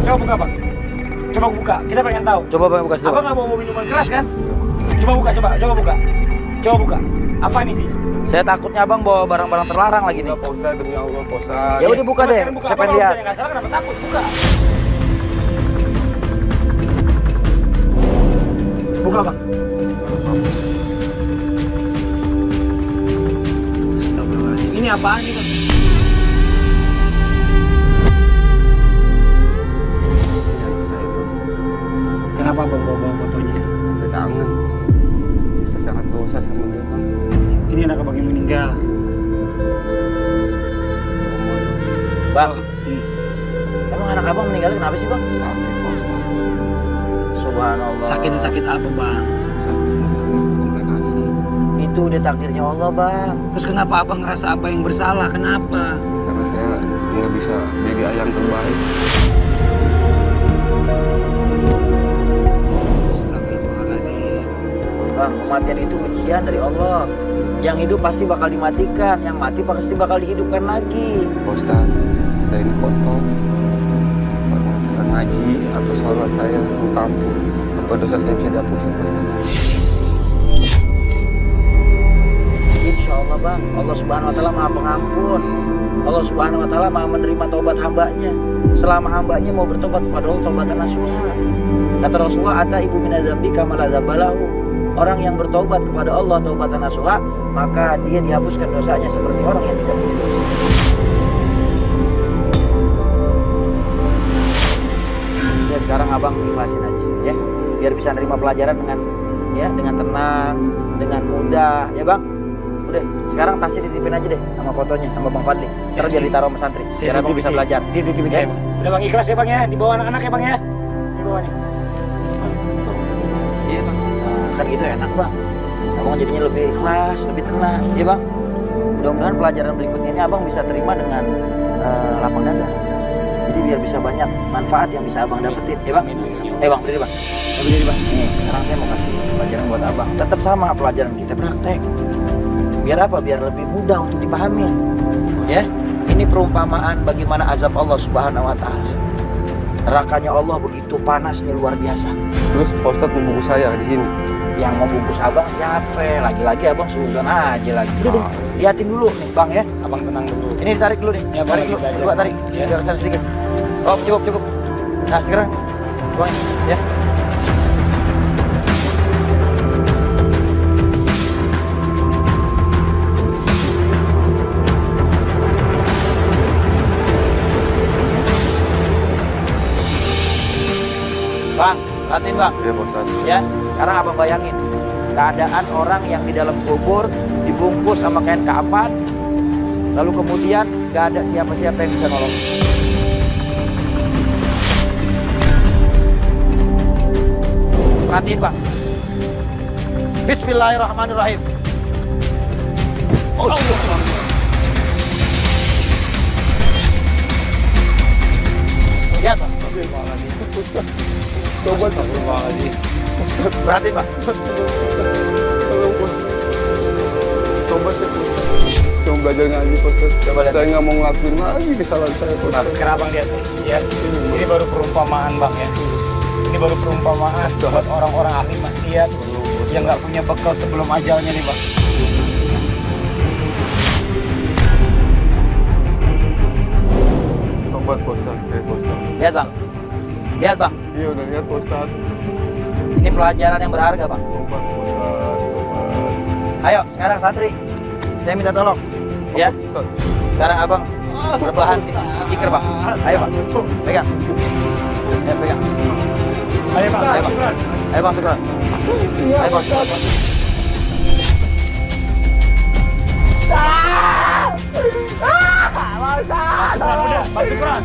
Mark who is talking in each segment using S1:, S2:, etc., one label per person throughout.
S1: Coba buka bang. Coba buka. Kita pengen tahu.
S2: Coba bang buka
S1: Abang nggak mau minuman keras kan? Coba buka, coba buka. Coba buka. Apa ini sih?
S2: Saya takutnya abang bawa barang-barang terlarang lagi nih.
S3: Pak Ustadz, demi Allah Pak Ustadz.
S2: Ya udah buka deh. Saya pengen lihat.
S1: Nggak salah kenapa takut? Buka. Buka bang. Astagfirullahaladzim. Ini apaan nih bang? Kenapa bang bawa fotonya?
S3: Saya kangen. Saya sangat dosa sama dia Bang.
S1: Ini anak abang yang meninggal.
S2: Bang, emang anak abang meninggal kenapa sih bang?
S3: Sakit Pak Ustadz.
S2: Subhanallah.
S1: Sakit apa bang?
S3: Komplikasi.
S2: Itu udah takdirnya Allah bang.
S1: Terus kenapa abang ngerasa apa yang bersalah? Kenapa?
S3: Karena saya nggak bisa jadi ayah yang terbaik.
S1: Astagfirullahaladzim.
S2: Bang, kematian itu ujian dari Allah. Yang hidup pasti bakal dimatikan, yang mati pasti bakal dihidupkan lagi.
S3: Pak Ustadz, saya ini kotor. Pernah saya ngaji atau sholat saya minta ampun. Apa dosa saya bisa dihapus Pak Ustadz?
S2: Insya Allah bang, Allah subhanahu wa ta'ala maha pengampun. Allah subhanahu wa ta'ala maha menerima taubat hambanya. Selama hambanya mau bertobat kepada Allah, taubatan nasuha. Kata Rasulullah, ata ibu minadzambi kamaladabalahu. Orang yang bertobat kepada Allah taubatan nasuha, maka dia dihapuskan dosanya seperti orang yang tidak punya dosa. Ya sekarang abang ikhlasin aja ya, biar bisa nerima pelajaran dengan tenang, dengan mudah, ya bang. Udah, sekarang tasnya dititipin aja deh sama fotonya sama Bang Fadli. Ntar biar ditaruh sama santri, biar abang bisa belajar.
S1: Titipin saya bang. Udah bang, ikhlas ya bang ya, dibawa anak-anak ya bang ya. Dibawa nih.
S2: Iya bang. Nah, kan gitu enak bang. Abang jadinya lebih ikhlas, lebih tenang, ya bang. Mudah-mudahan pelajaran berikutnya ini abang bisa terima dengan lapang dada. Jadi biar bisa banyak manfaat yang bisa abang dapetin, ya bang. Bang, berdiri bang. Berdiri bang. Nih, sekarang saya mau kasih pelajaran buat abang. Tetap sama pelajaran kita praktek. Biar apa? Biar lebih mudah untuk dipahami. Ya, ini perumpamaan bagaimana azab Allah Subhanahu Wa Taala. Nerakanya Allah begitu panasnya luar biasa.
S3: Terus Pak Ustadz membungkus saya di sini.
S2: Yang mau bungkus abang siapa? Lagi-lagi abang suzon aja lagi. Udah deh, liatin dulu nih bang ya.
S1: Abang tenang dulu.
S2: Ini ditarik dulu nih.
S1: Ya,
S2: Tarik
S1: Bang,
S2: dulu.
S1: belajar.
S2: Coba tarik.
S1: Ya.
S2: Biar kesana sedikit. Oh, cukup. Nah, sekarang buang ya. Bang, perhatiin bang.
S3: Iya Pak Ustadz.
S2: Ya, sekarang abang bayangin keadaan orang yang di dalam kubur dibungkus sama kain kafan, lalu kemudian gak ada siapa-siapa yang bisa nolong. Perhatiin bang. Bismillahirrahmanirrahim. Allah. Di atas.
S3: Coba
S2: Perhatiin bang.
S3: Coba saya Pak Ustadz. Coba belajar ngaji Pak Ustadz.
S2: Coba lihat.
S3: Saya nggak mau ngelakuin lagi kesalahan saya Pak
S1: Nah,
S3: Ustadz.
S1: sekarang abang lihat nih, ya. Ini baru perumpamaan bang ya. Ini baru perumpamaan buat orang-orang ahli maksiat yang nggak punya bekal sebelum ajalnya nih bang.
S3: Tobat Pak Ustadz. Saya Pak Ustadz.
S2: Lihat bang. Lihat bang.
S3: Iya udah lihat Pak Ustadz.
S2: Ini pelajaran yang berharga bang.
S3: Tobat Pak Ustadz. Tobat.
S2: Ayo sekarang santri, saya minta tolong. Ya.
S3: Ustadz.
S2: Sekarang abang berbahan sih, stiker bang. Ayo bang, pegang. Ya pegang.
S1: Ayo bang,
S2: Ayo bang. Ayo bang syukran. Ayo bang syukran.
S1: Udah, bang syukran.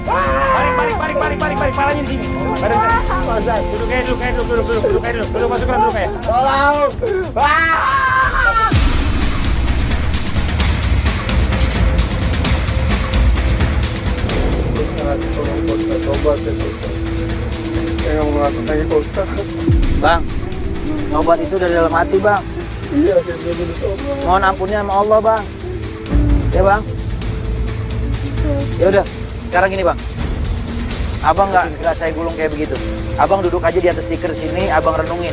S1: Balik, palanya di sini. Badan saya. Duduk aja dulu. Duduk bang syukran duduk aja.
S3: Tobat ya Pak Ustadz. Saya nggak mau ngelakuin lagi Pak Ustadz.
S2: Bang, obat itu dari dalam hati bang.
S3: Iya, saya sudah bertobat.
S2: Mohon ampunnya sama Allah bang. Ya bang. Ya udah, sekarang gini bang. Abang nggak saya gulung kayak begitu. Abang duduk aja di atas stiker sini, abang renungin.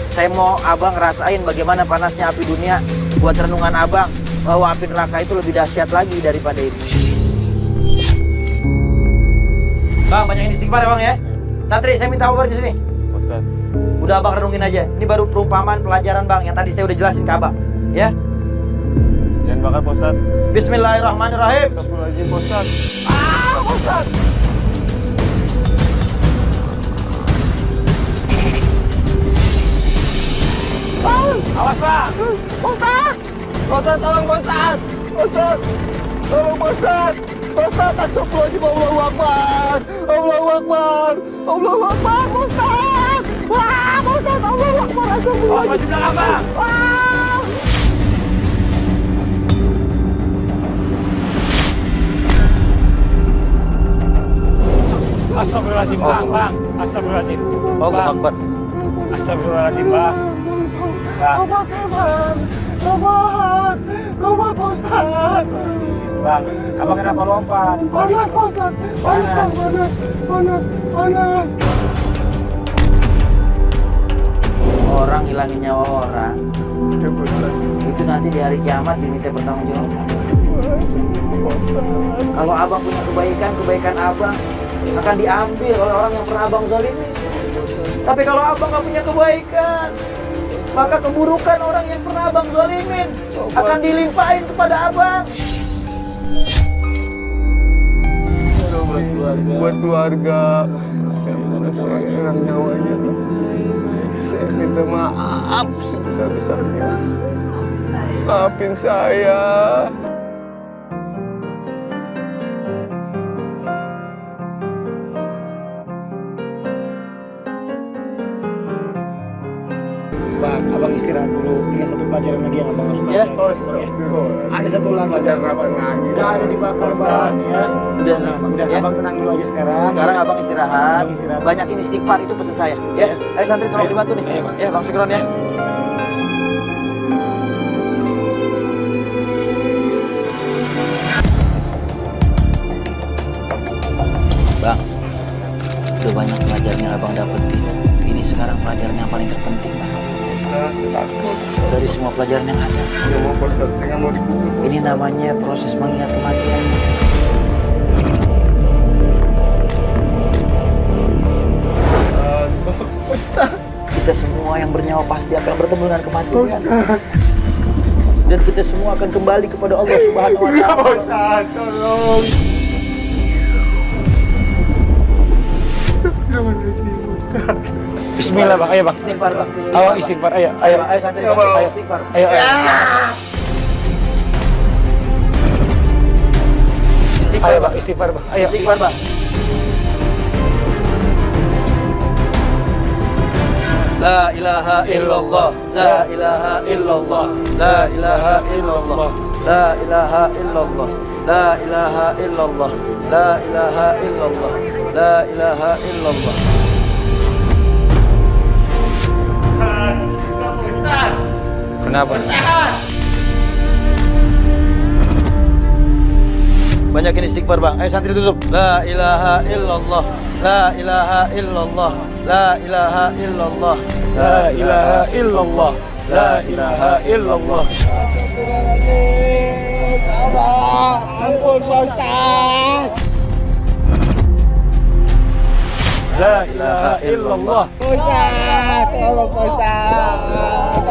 S2: Saya mau abang rasain bagaimana panasnya api dunia buat renungan abang, bahwa api neraka itu lebih dahsyat lagi daripada ini. Bang, banyakin istighfar ya bang ya. Santri, saya minta over di sini.
S3: Ustaz.
S2: Udah abang renungin aja. Ini baru perumpamaan pelajaran bang yang tadi saya udah jelasin ke abang. Ya.
S3: Jangan bakar Pak Ustaz.
S2: Bismillahirrahmanirrahim.
S3: Astagfirullahaladzim Pak Ustaz.
S2: Pak Ustaz.
S1: Awas Bang.
S3: Ustaz! Ustaz, tolong Pak Ustaz! Ustaz! Tolong Pak Ustaz! Pak Ustaz, astagfirullahaladzim, Allahu Akbar! Allahu Akbar! Allahu Akbar, Pak Ustaz! Wah, Pak Ustaz, Allahu Akbar,
S1: Awas
S3: astagfirullahaladzim!
S1: maju belakang Bang.
S3: Wah!
S1: Astagfirullahaladzim Bang. Astagfirullahaladzim.
S2: Allahu
S1: Bang.
S2: Akbar.
S1: Astagfirullahaladzim Bang. Bang.
S3: Tobat, Bang! Tobat! Tobat, Pak Ustaz!
S1: Bang, abang kenapa lompat?
S3: Panas, Pak Ustaz! Panas, Pak, panas! Panas! Panas!
S2: Orang hilangin nyawa orang,
S3: Ya, Pak Ustaz.
S2: itu nanti di hari kiamat diminta pertanggungjawaban.
S3: Pak Ustaz.
S2: Kalau abang punya kebaikan, kebaikan abang akan diambil oleh orang yang pernah abang zalimin. Tapi kalau abang nggak punya kebaikan, maka keburukan orang yang pernah abang zalimin akan dilimpahin kepada abang.
S3: Buat keluarga saya hilang nyawanya. Saya minta maaf sebesar-besarnya. Maafin saya.
S1: Bang, abang istirahat dulu. Tinggal satu pelajaran lagi yang abang harus
S2: Ya.
S1: belajar. Ada satu lagi.
S3: Pelajaran apa lagi?
S1: Gak ada dibakar Bang ya. Udah
S2: Ya.
S1: abang tenang dulu aja sekarang.
S2: Sekarang abang istirahat.
S1: Abang istirahat.
S2: Banyakin istighfar, itu pesan saya. Ya, ayo santri tolong
S1: Ayo.
S2: dibantu nih.
S1: Ayo, Bang.
S2: Ya, Bang Sukron ya. Bang, udah banyak pelajaran yang abang dapetin. Ini sekarang pelajaran yang paling terpenting, Bang.
S3: Saya takut.
S2: Dari semua pelajaran yang ada.
S3: Nggak mau Pak Ustaz, nggak mau dikubur.
S2: Ini namanya proses mengingat kematian.
S3: Ustaz,
S2: Kita semua yang bernyawa pasti akan bertemu dengan kematian. Dan kita semua akan kembali kepada Allah Subhanahu wa
S3: ya
S2: taala.
S3: Ustaz, tolong.
S1: Bismillah Bang, ayo Bang.
S2: Istighfar, Bang.
S1: Awang istighfar, ayo.
S2: Ayo, ayo santri,
S3: Ya,
S2: Bang.
S3: Bang.
S2: Ayo istighfar.
S1: Ayo.
S2: Istighfar,
S1: Ayo
S2: Bang.
S1: Bang, istighfar Bang. Ayo.
S2: Istighfar, Bang. La ilaha illallah, la ilaha illallah, la ilaha illallah, la ilaha illallah, la ilaha illallah, la ilaha illallah, la ilaha illallah.
S1: Kenapa?
S2: Banyakin istighfar, Bang. Ayo santri tutup. La ilaha illallah, la ilaha illallah, la ilaha illallah,
S1: La ilaha illallah. La ilaha illallah.
S3: Ampun Pak Ustaz.
S1: La ilaha illallah.
S3: Ustaz, tolong Pak Ustaz.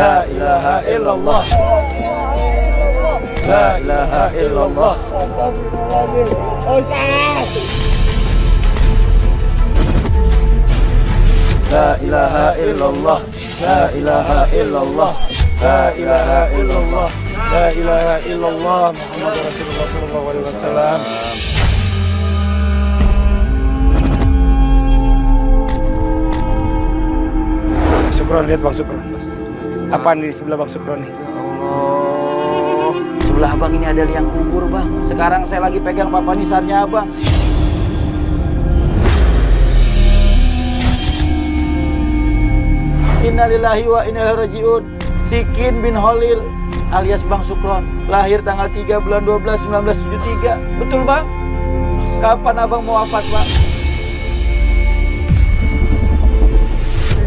S2: la ilaha illallah, la ilaha illallah. La ilaha illallah, la ilaha illallah, la ilaha illallah.
S1: La ilaha illallah Muhammad Rasulullah sallallahu alaihi wasallam. Syukron, lihat Bang Syukron. Apaan di sebelah Bang Syukron nih?
S3: Allah.
S2: Sebelah abang ini ada liang kubur, Bang. Sekarang saya lagi pegang papan nisannya abang. Innalillahi wa inna ilaihi rajiun. Sikin bin Holil alias Bang Sukron, lahir tanggal 3 bulan 12 1973. Betul Bang? Kapan abang mau wafat Bang?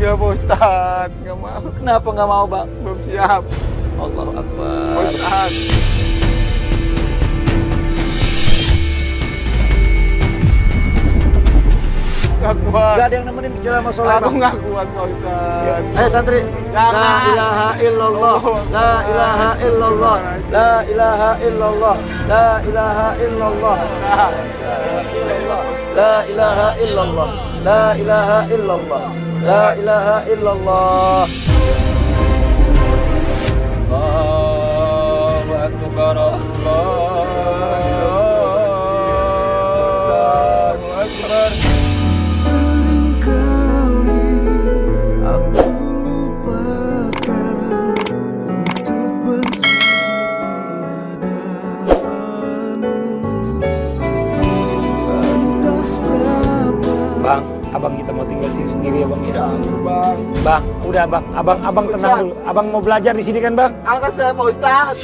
S3: Iya Pak Ustadz, nggak mau.
S2: Kenapa nggak mau Bang?
S3: Belum siap.
S2: Allahu
S3: Pak
S2: Akbar.
S3: Ustadz. Nggak kuat.
S2: Gak ada yang nemenin bicara masalah
S3: Aku
S2: Bang.
S3: nggak kuat Pak Ustadz.
S2: Ayo santri.
S3: Jangan.
S2: La ilaha illallah. La ilaha illallah. La ilaha illallah. La ilaha illallah. La ilaha illallah. La ilaha illallah. La ilaha illallah. Allahu akbar. Allahu akbar.
S4: Seringkali aku lupakan untuk bersujud di hadapanmu. Lantas berapa
S1: Bang, abang kita mau tinggal di sini sendiri ya bang ya.
S3: Bang,
S1: Bang, udah bang, abang tenang dulu. Abang mau belajar di sini kan bang?
S3: angkat saya Pak Ustadz.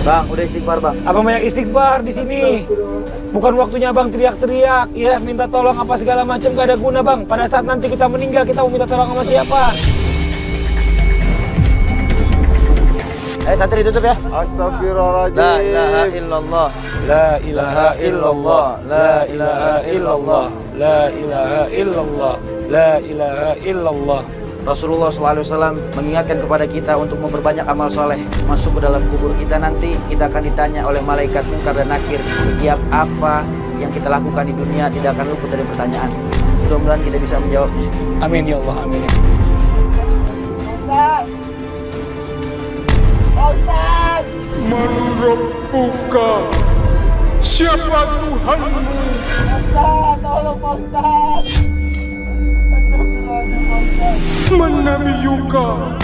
S2: Bang, udah istighfar Bang.
S1: Abang banyak istighfar di sini. Bukan waktunya abang teriak-teriak, ya minta tolong apa segala macam gak ada guna bang. Pada saat nanti kita meninggal kita mau minta tolong sama siapa?
S2: Santri tutup ya.
S3: Astagfirullahaladzim.
S2: La ilaha illallah.
S1: La ilaha illallah, la ilaha illallah, la ilaha illallah, la ilaha illallah.
S2: Rasulullah SAW mengingatkan kepada kita untuk memperbanyak amal soleh. Masuk ke dalam kubur kita nanti, kita akan ditanya oleh malaikat Munkar dan Nakir. Setiap apa yang kita lakukan di dunia tidak akan luput dari pertanyaan. Mudah-mudahan kita bisa menjawabnya.
S1: Amin ya Allah, amin.
S4: Man Rabbuka? Siapa Tuhanmu? Man Nabiyuka?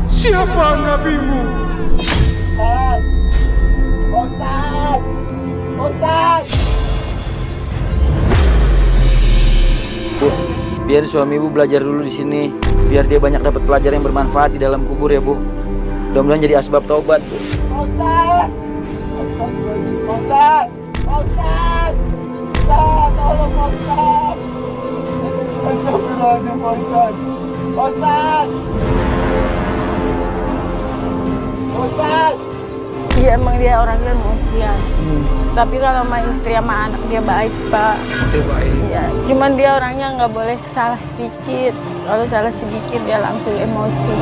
S4: Siapa nabimu?
S2: Bu, biar suami ibu belajar dulu di sini, biar dia banyak dapat pelajaran yang bermanfaat di dalam kubur ya Bu. Mudah-mudahan jadi asbab taubat Bu.
S5: Iya emang dia orangnya emosian. Tapi kalau sama istri sama anak dia baik Pak.
S1: Itu baik.
S5: Iya, cuman dia orangnya nggak boleh salah sedikit. Kalau salah sedikit dia langsung emosi.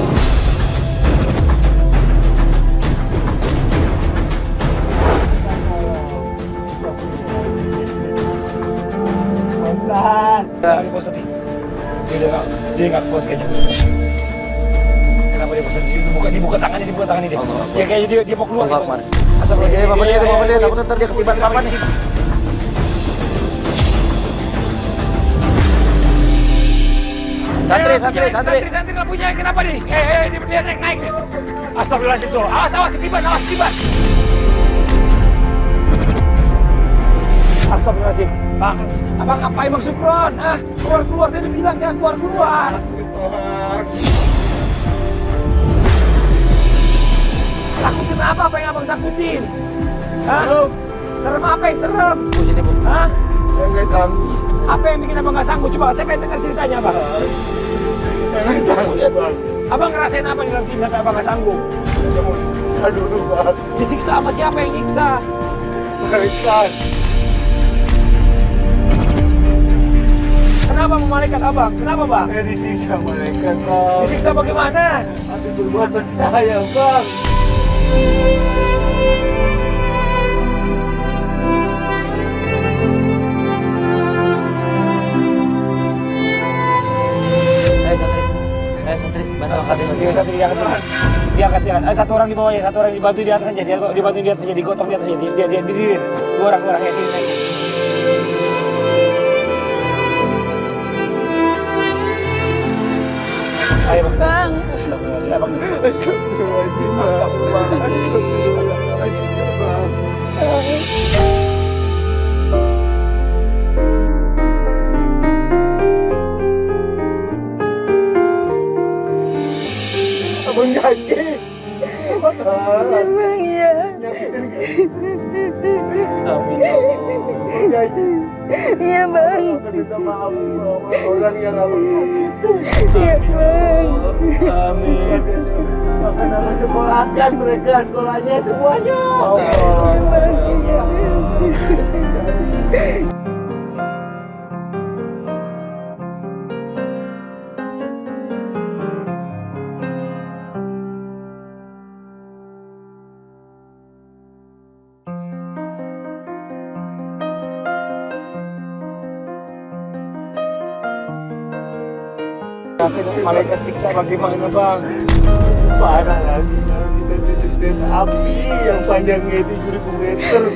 S1: Kenapa dia bosan nih? Dia nggak kuat kayaknya. Kenapa dia bosan? Dibuka tangannya dia. Ya kayaknya dia mau keluar.
S2: Allah Akbar.
S1: Asal
S2: Dia bapak dia, takut ntar dia ketiban papa nih. Santri
S1: lampunya kenapa nih? Dia naik nih. Astagfirullahaladzim tuh. Awas ketiban. Astagfirullahaladzim. Bang, abang ngapain Bang Sukron? Keluar, dia udah bilang jangan keluar. Takutin apa yang abang takutin? Serem apa yang serem?
S2: Bu sini Bu.
S3: Saya nggak sanggup.
S1: Apa yang bikin abang nggak sanggup? Coba saya pengen dengar ceritanya abang.
S3: Saya nggak sanggup Bang.
S1: Abang ngerasain apa di dalam sini sampai abang nggak sanggup?
S3: Saya mau disiksa dulu Bang.
S1: Disiksa sama siapa yang nyiksa?
S3: Malaikat.
S1: Kenapa mau malaikat abang? Kenapa bang?
S3: Saya disiksa malaikat Bang.
S1: Disiksa bagaimana?
S3: Atas perbuatan saya Bang.
S2: Santri, bantu angkat dia.
S1: Masih satu diangkat. Satu orang di bawahnya, satu orang dibantu di atas aja. Dibantu di atas aja, digotong di atas aja. Dia diriin. Dua orang ya sini naik. Ayo bang. Astagfirullahaladzim. Abang. Astagfirullahaladzim.
S5: Iya bang.
S3: Minta maaf orang yang aku itu.
S5: Iya bang.
S3: Amin. Akan aku sekolahkan mereka sekolahnya semuanya.
S1: Kasih malaikat siksa bagaimana bang?
S3: Parah lagi. Kita api yang panjangnya 7.000 meter.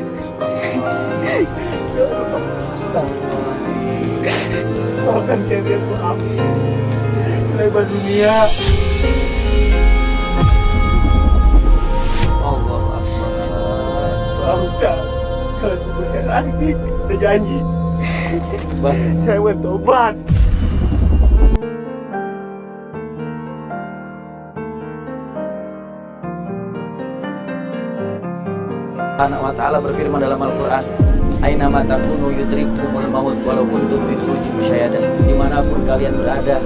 S1: Astagfirullahaladzim.
S3: Bahkan saya lihat tuh api selebar dunia.
S2: Allah Akbar.
S3: Pak Ustaz, kalau tunggu saya lagi, saya janji.
S2: Bang,
S3: Saya bertobat.
S2: Subhanahu wa ta'ala berfirman dalam Al-Quran, Aina ma takunu yudrikumul maut walau kuntum fi burujin musyayadah. Dimanapun kalian berada,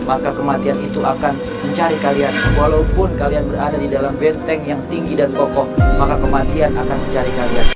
S2: maka kematian itu akan mencari kalian. Walaupun kalian berada di dalam benteng yang tinggi dan kokoh, maka kematian akan mencari kalian.